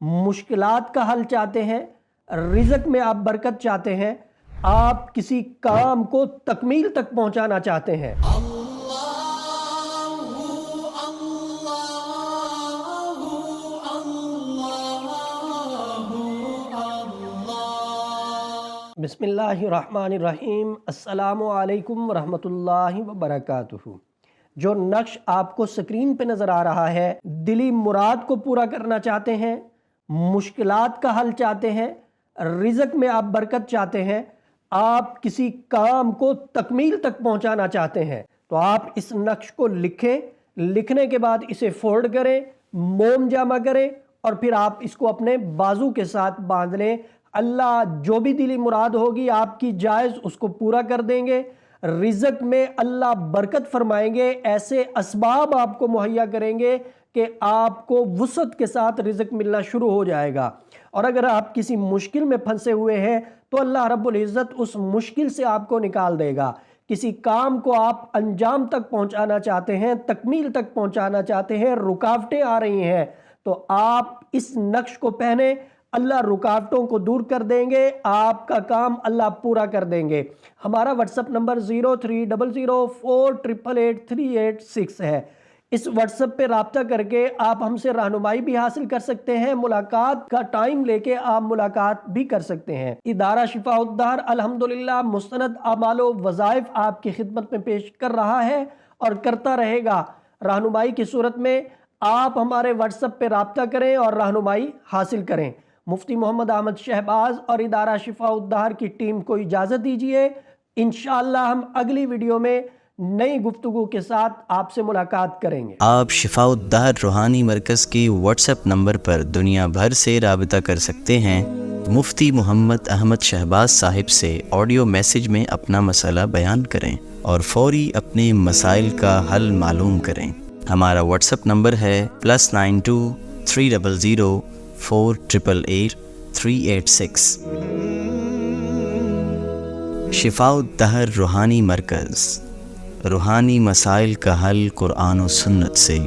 مشکلات کا حل چاہتے ہیں، رزق میں آپ برکت چاہتے ہیں، آپ کسی کام کو تکمیل تک پہنچانا چاہتے ہیں، بسم اللہ الرحمن الرحیم، السلام علیکم ورحمۃ اللہ وبرکاتہ۔ جو نقش آپ کو سکرین پہ نظر آ رہا ہے، دلی مراد کو پورا کرنا چاہتے ہیں، مشکلات کا حل چاہتے ہیں، رزق میں آپ برکت چاہتے ہیں، آپ کسی کام کو تکمیل تک پہنچانا چاہتے ہیں، تو آپ اس نقش کو لکھیں، لکھنے کے بعد اسے فولڈ کریں، موم جمع کریں اور پھر آپ اس کو اپنے بازو کے ساتھ باندھ لیں۔ اللہ جو بھی دلی مراد ہوگی آپ کی جائز اس کو پورا کر دیں گے، رزق میں اللہ برکت فرمائیں گے، ایسے اسباب آپ کو مہیا کریں گے کہ آپ کو وسعت کے ساتھ رزق ملنا شروع ہو جائے گا۔ اور اگر آپ کسی مشکل میں پھنسے ہوئے ہیں تو اللہ رب العزت اس مشکل سے آپ کو نکال دے گا۔ کسی کام کو آپ انجام تک پہنچانا چاہتے ہیں، تکمیل تک پہنچانا چاہتے ہیں، رکاوٹیں آ رہی ہیں تو آپ اس نقش کو پہنیں، اللہ رکاوٹوں کو دور کر دیں گے، آپ کا کام اللہ پورا کر دیں گے۔ ہمارا واٹس ایپ نمبر 030048883886 ہے۔ اس واٹس ایپ پہ رابطہ کر کے آپ ہم سے رہنمائی بھی حاصل کر سکتے ہیں، ملاقات کا ٹائم لے کے آپ ملاقات بھی کر سکتے ہیں۔ ادارہ شفاء الدار الحمدللہ مستند اعمال و وظائف آپ کی خدمت میں پیش کر رہا ہے اور کرتا رہے گا۔ رہنمائی کی صورت میں آپ ہمارے واٹس ایپ پہ رابطہ کریں اور رہنمائی حاصل کریں۔ مفتی محمد احمد شہباز اور ادارہ شفاء الدار کی ٹیم کو اجازت دیجیے، انشاءاللہ ہم اگلی ویڈیو میں نئی گفتگو کے ساتھ آپ سے ملاقات کریں گے۔ آپ شفاء الدار روحانی مرکز کی واٹس ایپ نمبر پر دنیا بھر سے رابطہ کر سکتے ہیں۔ مفتی محمد احمد شہباز صاحب سے آڈیو میسج میں اپنا مسئلہ بیان کریں اور فوری اپنے مسائل کا حل معلوم کریں۔ ہمارا واٹس ایپ نمبر ہے +92 300 488 386۔ شفاء الدہر روحانی مرکز، روحانی مسائل کا حل قرآن و سنت سے۔